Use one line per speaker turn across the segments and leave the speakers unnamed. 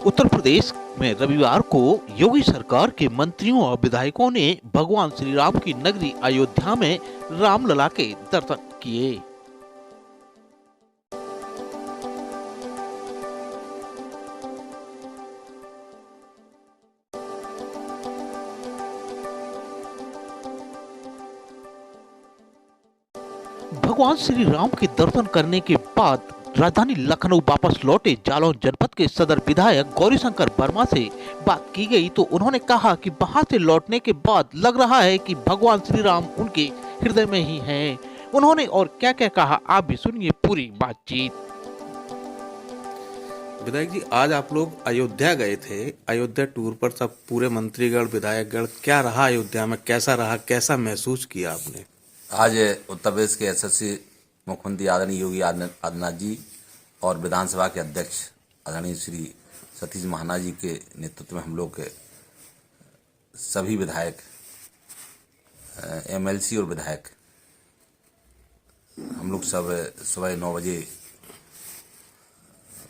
उत्तर प्रदेश में रविवार को योगी सरकार के मंत्रियों और विधायकों ने भगवान श्री राम की नगरी अयोध्या में रामलला के दर्शन किए। भगवान श्री राम के दर्शन करने के बाद राजधानी लखनऊ वापस लौटे जालौन जनपद के सदर विधायक गौरीशंकर वर्मा से बात की गई तो उन्होंने कहा कि वहां से लौटने के बाद लग रहा है कि भगवान श्री राम उनके हृदय में ही हैं। उन्होंने और क्या क्या कहा, आप भी सुनिए पूरी बातचीत।
विधायक जी, आज आप लोग अयोध्या गए थे, अयोध्या टूर पर सब पूरे मंत्रीगण विधायकगण, क्या रहा अयोध्या में, कैसा रहा, कैसा महसूस किया आपने?
आज उत्तर प्रदेश के यशस्वी मुख्यमंत्री आदरणीय योगी आदित्यनाथ जी और विधानसभा के अध्यक्ष आदरणीय श्री सतीश महाना जी के नेतृत्व में हम लोग के सभी विधायक, एमएलसी और विधायक, हम लोग सब सुबह 9 बजे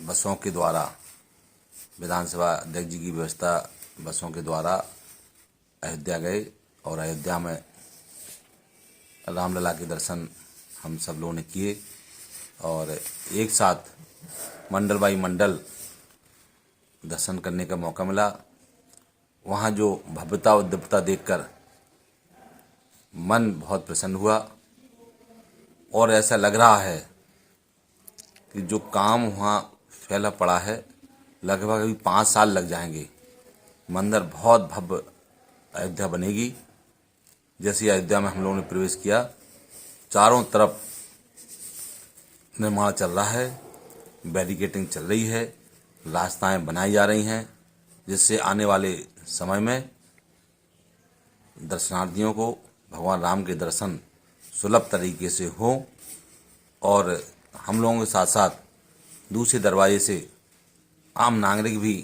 बसों के द्वारा, विधानसभा अध्यक्ष जी की व्यवस्था बसों के द्वारा अयोध्या गए और अयोध्या में रामलला के दर्शन हम सब लोगों ने किए और एक साथ मंडल बाई मंडल दर्शन करने का मौका मिला। वहाँ जो भव्यता और दिव्यता देखकर मन बहुत प्रसन्न हुआ और ऐसा लग रहा है कि जो काम वहाँ फैला पड़ा है लगभग अभी 5 साल लग जाएंगे। मंदिर बहुत भव्य अयोध्या बनेगी। जैसे अयोध्या में हम लोगों ने प्रवेश किया, चारों तरफ निर्माण चल रहा है, बैरिकेटिंग चल रही है, रास्ताएं बनाई जा रही हैं, जिससे आने वाले समय में दर्शनार्थियों को भगवान राम के दर्शन सुलभ तरीके से हो। और हम लोगों के साथ साथ दूसरे दरवाजे से आम नागरिक भी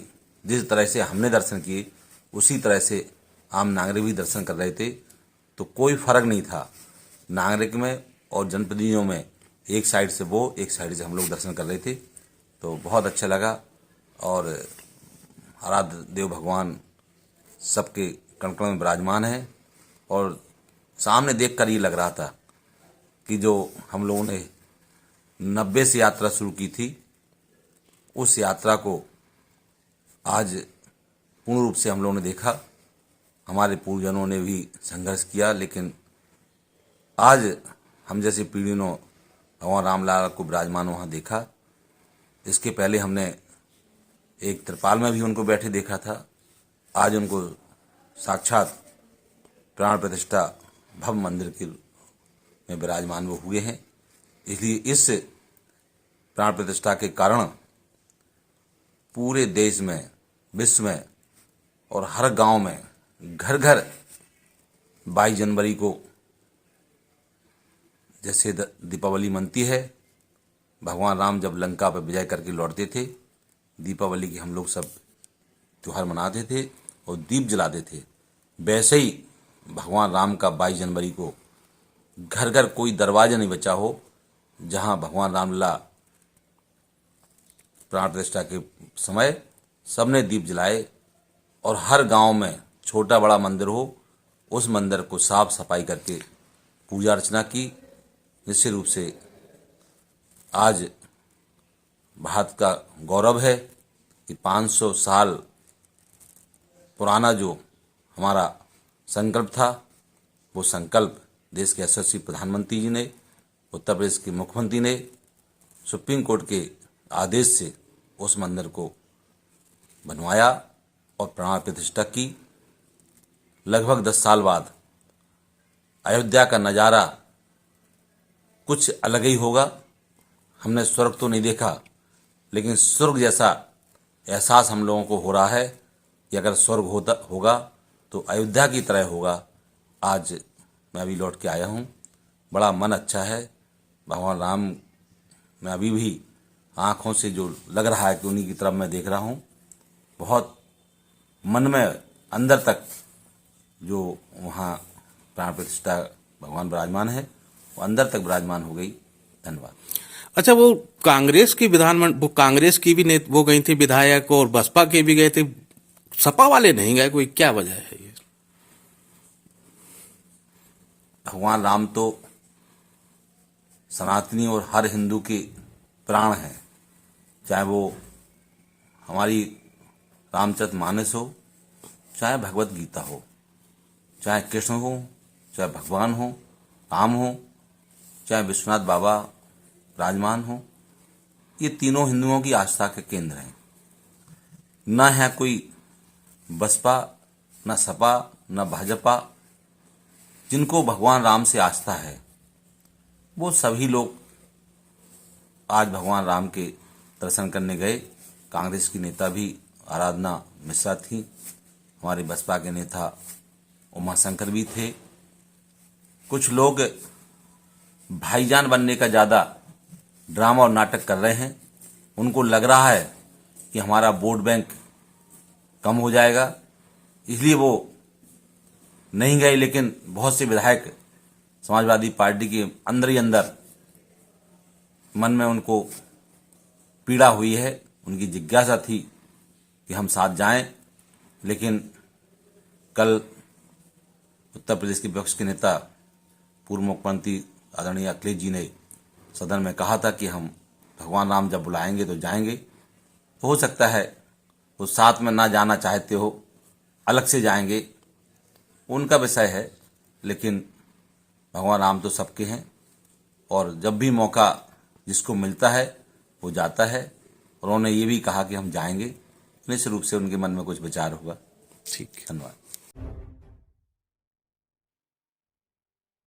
जिस तरह से हमने दर्शन किए उसी तरह से आम नागरिक भी दर्शन कर रहे थे, तो कोई फर्क नहीं था नागरिक में और जनप्रतिनिधियों में। एक साइड से वो, एक साइड से हम लोग दर्शन कर रहे थे, तो बहुत अच्छा लगा। और आराध्य देव भगवान सबके कण कण में विराजमान है और सामने देखकर ये लग रहा था कि जो हम लोगों ने 90 से यात्रा शुरू की थी, उस यात्रा को आज पूर्ण रूप से हम लोगों ने देखा। हमारे पूर्वजनों ने भी संघर्ष किया, लेकिन आज हम जैसे पीढ़ियों भगवान रामलला को विराजमान वहाँ देखा। इसके पहले हमने एक त्रिपाल में भी उनको बैठे देखा था। आज उनको साक्षात प्राण प्रतिष्ठा भव्य मंदिर के में विराजमान वो हुए हैं। इसलिए इस प्राण प्रतिष्ठा के कारण पूरे देश में, विश्व में और हर गांव में घर घर 22 जनवरी को जैसे दीपावली मनती है, भगवान राम जब लंका पर विजय करके लौटते थे, दीपावली की हम लोग सब त्यौहार मनाते थे और दीप जलाते थे, वैसे ही भगवान राम का 22 जनवरी को घर घर कोई दरवाजा नहीं बचा हो जहां भगवान रामलला प्राण प्रतिष्ठा के समय सबने दीप जलाए। और हर गांव में छोटा बड़ा मंदिर हो, उस मंदिर को साफ सफाई करके पूजा अर्चना की। निश्चित रूप से आज भारत का गौरव है कि 500 साल पुराना जो हमारा संकल्प था, वो संकल्प देश के यशस्वी प्रधानमंत्री जी ने, उत्तर प्रदेश के मुख्यमंत्री ने सुप्रीम कोर्ट के आदेश से उस मंदिर को बनवाया और प्राण प्रतिष्ठा की। लगभग 10 साल बाद अयोध्या का नज़ारा कुछ अलग ही होगा। हमने स्वर्ग तो नहीं देखा, लेकिन स्वर्ग जैसा एहसास हम लोगों को हो रहा है कि अगर स्वर्ग होगा तो अयोध्या की तरह होगा। आज मैं अभी लौट के आया हूँ, बड़ा मन अच्छा है। भगवान राम में अभी भी आँखों से जो लग रहा है कि उन्हीं की तरफ मैं देख रहा हूँ। बहुत मन में अंदर तक जो वहाँ प्राण प्रतिष्ठा भगवान विराजमान है, वो अंदर तक विराजमान हो गई। धन्यवाद।
अच्छा, वो कांग्रेस की वो कांग्रेस की भी वो गई थी विधायक, और बसपा के भी गए थे, सपा वाले नहीं गए, कोई क्या वजह है ये?
भगवान राम तो सनातनी और हर हिंदू के प्राण हैं, चाहे वो हमारी रामचरितमानस हो, चाहे भगवत गीता हो, चाहे कृष्ण हो, चाहे भगवान हो, राम हो, चाहे विश्वनाथ बाबा राजमान हो। ये तीनों हिंदुओं की आस्था के केंद्र हैं। न है कोई बसपा, न सपा, न भाजपा। जिनको भगवान राम से आस्था है वो सभी लोग आज भगवान राम के दर्शन करने गए। कांग्रेस की नेता भी आराधना मिश्रा थी, हमारे बसपा के नेता उमाशंकर भी थे। कुछ लोग भाईजान बनने का ज़्यादा ड्रामा और नाटक कर रहे हैं। उनको लग रहा है कि हमारा वोट बैंक कम हो जाएगा, इसलिए वो नहीं गए। लेकिन बहुत से विधायक समाजवादी पार्टी के अंदर ही अंदर मन में उनको पीड़ा हुई है। उनकी जिज्ञासा थी कि हम साथ जाएं, लेकिन कल उत्तर प्रदेश के विपक्ष के नेता पूर्व मुख्यमंत्री आदरणीय अखिलेश जी ने सदन में कहा था कि हम भगवान राम जब बुलाएंगे तो जाएंगे। तो हो सकता है वो साथ में ना जाना चाहते हो, अलग से जाएंगे, उनका विषय है। लेकिन भगवान राम तो सबके हैं और जब भी मौका जिसको मिलता है वो जाता है। और उन्होंने ये भी कहा कि हम जाएंगे। निश्चित रूप से उनके मन में कुछ विचार होगा।
ठीक है,
धन्यवाद।